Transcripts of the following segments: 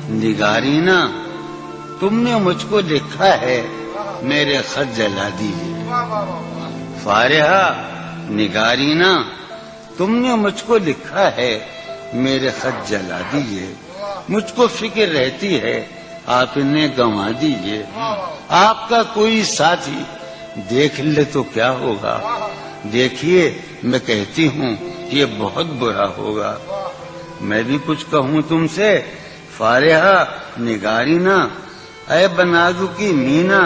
نگارینا تم نے مجھ کو لکھا ہے میرے خط جلا دیجیے. فارحہ نگارینا تم نے مجھ کو لکھا ہے میرے خط جلا دیجیے. مجھ کو فکر رہتی ہے آپ انہیں گنوا دیجیے. آپ کا کوئی ساتھی دیکھ لے تو کیا ہوگا. دیکھیے میں کہتی ہوں یہ بہت برا ہوگا. میں بھی کچھ کہوں تم سے فارحہ نگارینا اے بنازو کی مینا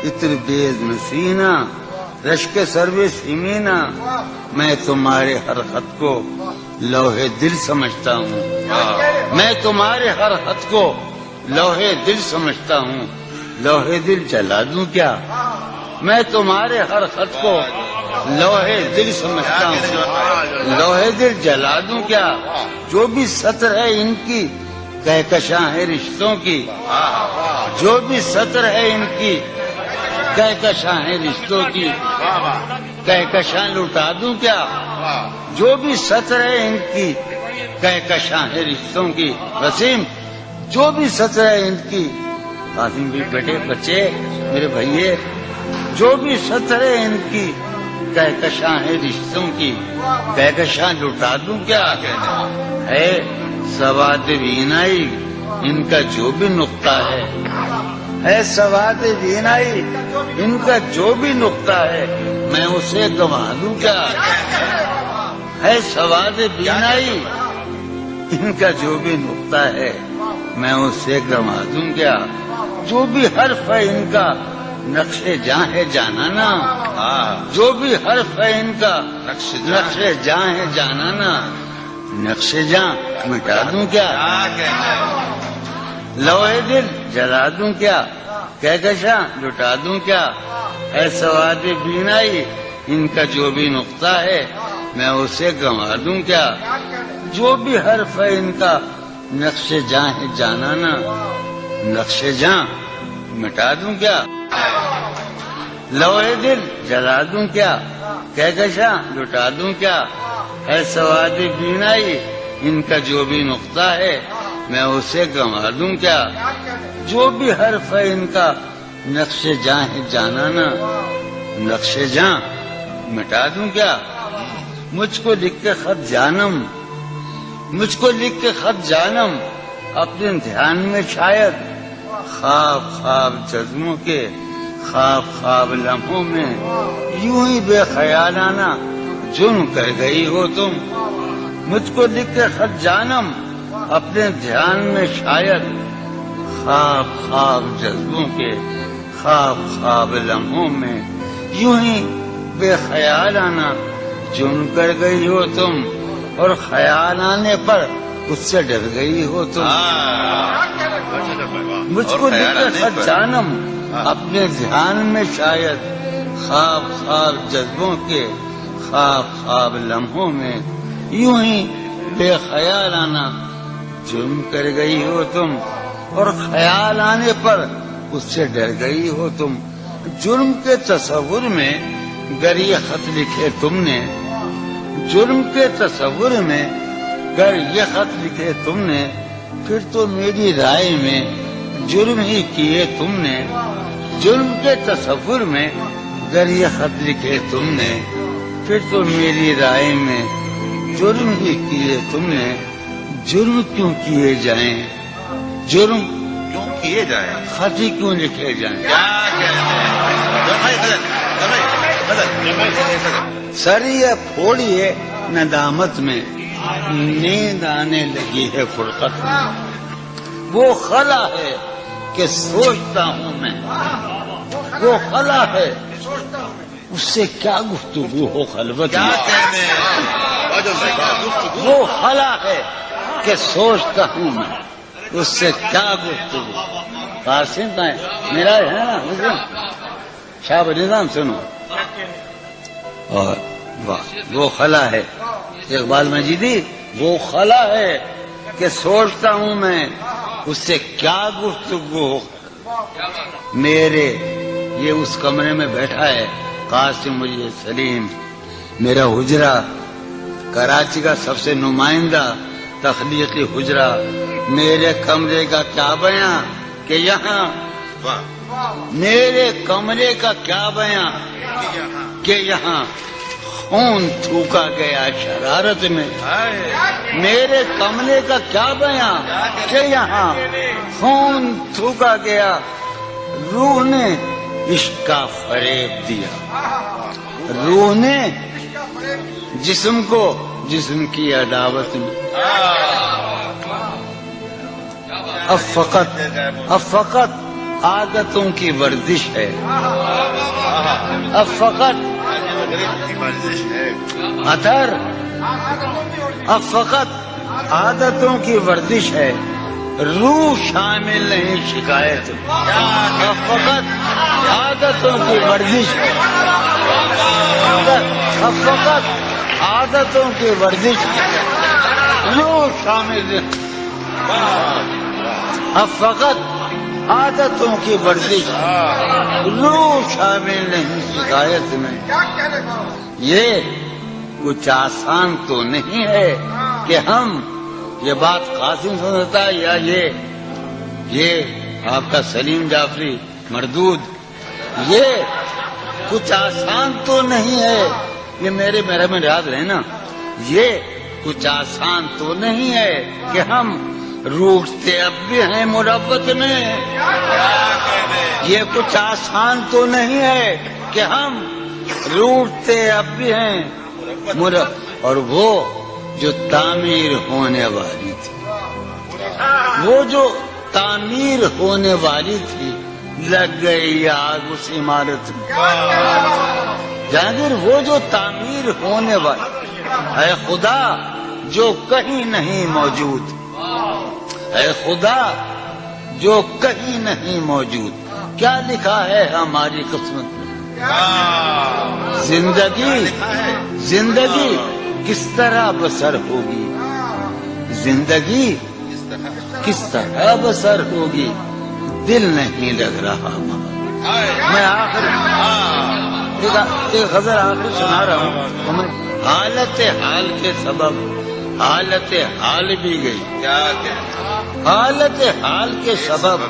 اتر بیز مسینہ رشک سروے سیمینا میں تمہارے ہر خط کو لوہے دل سمجھتا ہوں. میں تمہارے ہر خط کو لوہے دل سمجھتا ہوں. لوہے دل جلا دوں کیا میں تمہارے ہر خط کو لوہے دل سمجھتا ہوں. لوہے دل جلا دوں کیا جو بھی سطر ہے ان کی کہکشاں ہے رشتوں کی. جو بھی سطر ہے ان کی کہکشاں ہے رشتوں کی. کہکشاں لٹا دوں کیا جو بھی سطر ہے ان کی کہکشاں ہے رشتوں کی. وسیم جو بھی سطر ہے ان کی قاسم بھی بیٹے بچے میرے بھائیے جو بھی سطر ہے ان کی کہکشاں ہے رشتوں کی. کہکشاں لٹا دوں کیا ہے سواد وینائی ان کا جو بھی نقطہ ہے سواد وینائی ان کا جو بھی نقطہ ہے میں اسے گنوا دوں کیا. ہے سواد وینائی ان کا جو بھی نقطہ ہے میں اسے گنوا دوں کیا. جو بھی حرف ہے ان کا نقش جاں ہے جانانا. جو بھی حرف ہے ان کا نقش جاں ہے جانانا. نقش جاں مٹا دوں کیا لوہے دل جلا دوں کیا. کہکشاں لٹا دوں کیا ہے سواد بینائی ان کا جو بھی نقطہ ہے میں اسے گنوا دوں کیا. جو بھی حرف ہے ان کا نقش جاں ہے جانانا. نقش جاں مٹا دوں کیا لوہے دل جلا دوں کیا. کہکشاں لٹا دوں کیا ہے سواد بینائی ان کا جو بھی نقطہ ہے میں اسے گنوا دوں کیا. جو بھی حرف ہے ان کا نقش جاں ہے جانانا. نقش جاں مٹا دوں کیا. مجھ کو لکھ کے خط جانم مجھ کو لکھ کے خط جانم اپنے دھیان میں شاید خواب خواب جذبوں کے خواب خواب لمحوں میں یوں ہی بے خیالانہ جرم کر گئی ہو تم. مجھ کو لکھ کے خط جانم اپنے دھیان میں شاید خواب خواب جذبوں کے خواب خواب لمحوں میں یوں ہی بے خیالانہ جرم کر گئی ہو تم. اور خیال آنے پر اس سے ڈر گئی ہو تم. مجھ کو لکھ کے خط جانم اپنے دھیان میں شاید خواب خواب جذبوں کے خواب خواب لمحوں میں یوں ہی بے خیالانہ جرم کر گئی ہو تم. اور خیال آنے پر اس سے ڈر گئی ہو تم. جرم کے تصور میں گر یہ خط لکھے تم نے. جرم کے تصور میں گر یہ خط لکھے تم نے پھر تو میری رائے میں جرم ہی کیے تم نے. جرم کے تصور میں گر یہ خط لکھے تم نے پھر تو میری رائے میں جرم ہی کیے تم نے. جرم کیوں کیے جائیں جرم کیوں کیے جائیں خط ہی کیوں لکھے جائیں. سریے پھوڑیے ندامت میں نیند آنے لگی ہے فرقت میں. وہ خلا ہے کہ سوچتا ہوں میں. وہ خلا ہے اس سے کیا گفتگو ہو خلوت میں. وہ خلا ہے کہ سوچتا ہوں میں اس سے کیا گفتگو. قاسم میرا ہے نا شاہ نظام سنو. اور وہ خلا ہے اقبال مجیدی وہ خلا ہے کہ سوچتا ہوں میں اس سے کیا گفتگو ہو. میرے یہ اس کمرے میں بیٹھا ہے قاسم مجید سلیم. میرا حجرہ کراچی کا سب سے نمائندہ تخلیقی حجرہ میرے کمرے کا کیا بیان کہ یہاں میرے کمرے کا کیا بیان کہ یہاں خون تھوکا گیا شرارت میں میرے کمرے کا کیا بیان کہ یہاں خون تھوکا گیا روح نے عشق کا فریب دیا روح نے جسم کو جسم کی عداوت میں اب فقط عادتوں کی ورزش ہے اب فقط اثر اب فقط عادتوں کی ورزش ہے روح شامل نہیں شکایت اب فقط عادتوں کی ورزش ہے اب فقط عادتوں کی ورزش روح شامل نہیں اب فقط عادتوں کی ورزش روح شامل نہیں شکایت میں یہ کچھ آسان تو نہیں ہے کہ ہم یہ بات قاسم سمجھتا ہے یا یہ آپ کا سلیم جعفری مردود یہ کچھ آسان تو نہیں ہے یہ میرے میں یاد رہنا یہ کچھ آسان تو نہیں ہے کہ ہم روٹتے اب بھی ہیں مربت میں یہ کچھ آسان تو نہیں ہے کہ ہم روٹتے اب بھی ہیں مربت اور وہ جو تعمیر ہونے والی تھی وہ جو تعمیر ہونے والی تھی لگ گئی آگ اس عمارت میں جہانگیر وہ جو تعمیر ہونے والی اے خدا جو کہیں نہیں موجود اے خدا جو کہیں نہیں موجود کیا لکھا ہے ہماری قسمت میں زندگی کس طرح بسر ہوگی زندگی کس طرح بسر ہوگی دل نہیں لگ رہا میں آخر ایک غزل آخر سنا رہا ہوں حالت حال کے سبب حالت حال بھی گئی حالت حال کے سبب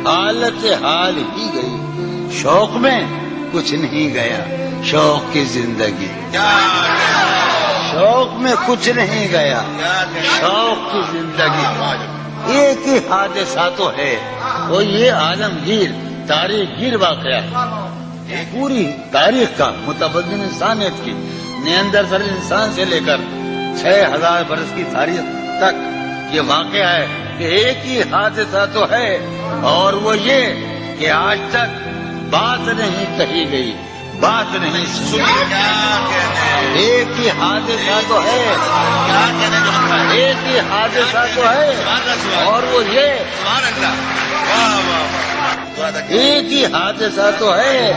حالت حال ہی گئی شوق میں کچھ نہیں گیا شوق کی زندگی شوق میں کچھ نہیں گیا شوق کی زندگی ایک ہی حادثہ تو ہے وہ یہ عالمگیر تاریخ گیر واقعہ پوری تاریخ کا متبدل انسانیت کی نیاندرتال انسان سے لے کر 6000 برس کی تاریخ تک یہ واقعہ ہے کہ ایک ہی حادثہ تو ہے اور وہ یہ کہ آج تک بات نہیں کہی گئی بات نہیں سنی ایک ہی حادثہ تو ہے ایک ہی حادثہ تو ہے اور وہ یہ ایک ہی حادثہ تو ہے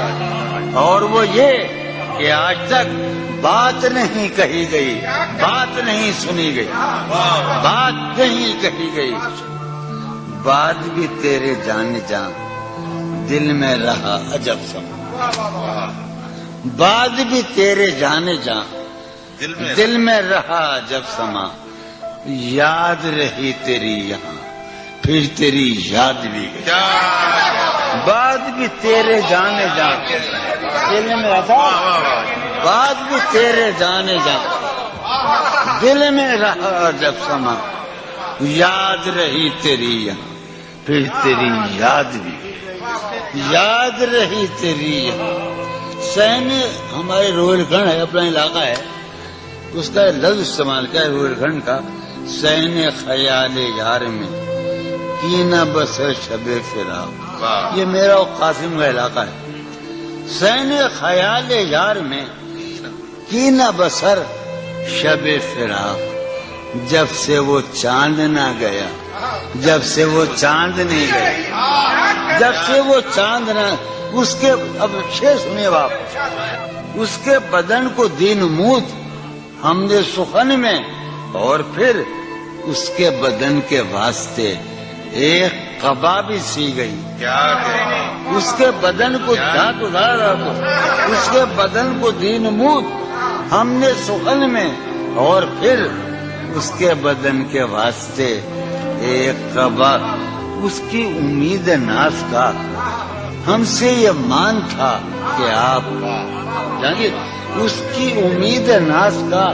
اور وہ یہ کہ آج تک بات نہیں کہی گئی بات نہیں سنی گئی بات نہیں کہی گئی بات بھی تیرے جان جان دل میں رہا عجب سما بات بھی تیرے جانے جان دل میں رہا عجب سما یاد رہی تیری یہاں پھر تیری یاد بھی گئی بات بھی تیرے جانے جان دل میں رہا بات بھی تیرے جانے جان دل میں رہا جب سما یاد رہی تیری یہاں پھر تیری یاد بھی یاد رہی تیری یہاں سین ہمارے روہیل کھنڈ ہے اپنا علاقہ ہے اس کا لفظ استعمال کیا ہے روہیل کھنڈ کا سین خیال یار میں کی نہ بسر شب فراق یہ میرا قاسم کا علاقہ ہے سین خیال یار میں کی نہ بسر شب فراق جب سے وہ چاند نہ گیا جب سے وہ چاند نہیں گیا جب سے وہ چاند نہ اس کے اب شعر سنیے باپ اس کے بدن کو دین موت ہم نے سخن میں اور پھر اس کے بدن کے واسطے ایک قبا بھی سی گئی اس کے بدن کو دھات ادارا اس کے بدن کو دین موت ہم نے سخن میں اور پھر اس کے بدن کے واسطے ایک خبر اس کی امید ناز کا ہم سے یہ مان تھا کہ آپ جانیے اس کی امید ناز کا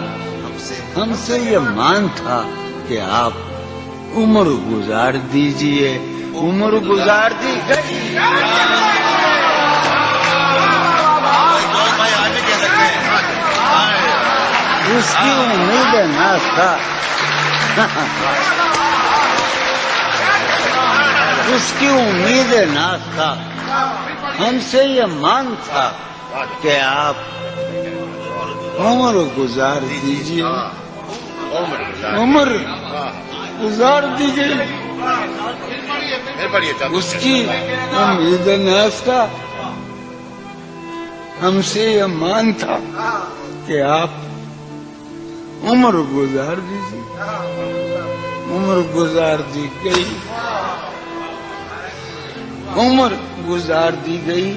ہم سے یہ مان تھا کہ آپ عمر گزار دیجئے عمر گزار دی گئی اس کی امید ناز تھا اس کی امید ناز تھا ہم سے یہ مان تھا کہ آپ عمر گزار دیجئے عمر گزار دیجئے اس کی امید ناز تھا ہم سے یہ مان تھا کہ آپ عمر گزار دیجئے عمر گزار دی گئی عمر گزار دی گئی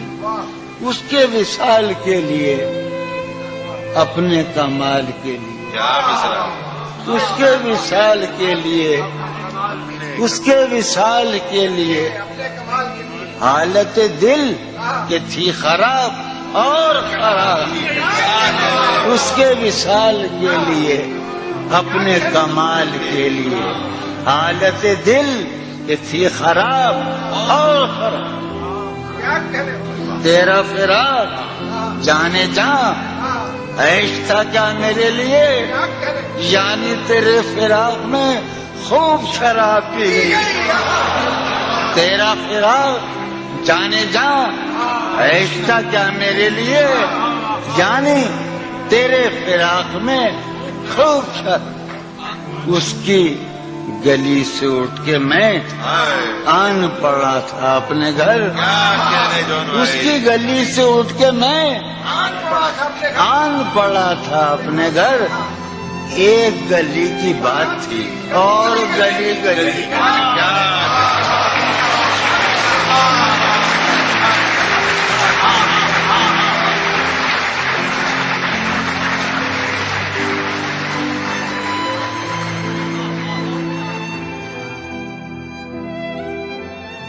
اس کے وصال کے لیے اپنے کمال کے لیے اس کے وصال کے لیے اس کے وصال کے لیے حالت دل کہ تھی خراب اور خراب اس کے وصال کے لیے اپنے کمال کے لیے حالت دل کہ تھی خراب اور خراب تیرا فراق جانے جا عیش تھا کیا میرے لیے یعنی تیرے فراق میں خوب شراب پی تیرا فراق جانے جا عیش تھا کیا میرے لیے یعنی تیرے فراق میں خوب شراب اس کی گلی سے اٹھ کے میں آن پڑا تھا اپنے گھر اس کی گلی سے اٹھ کے میں آن پڑا تھا اپنے گھر ایک گلی کی بات تھی اور گلی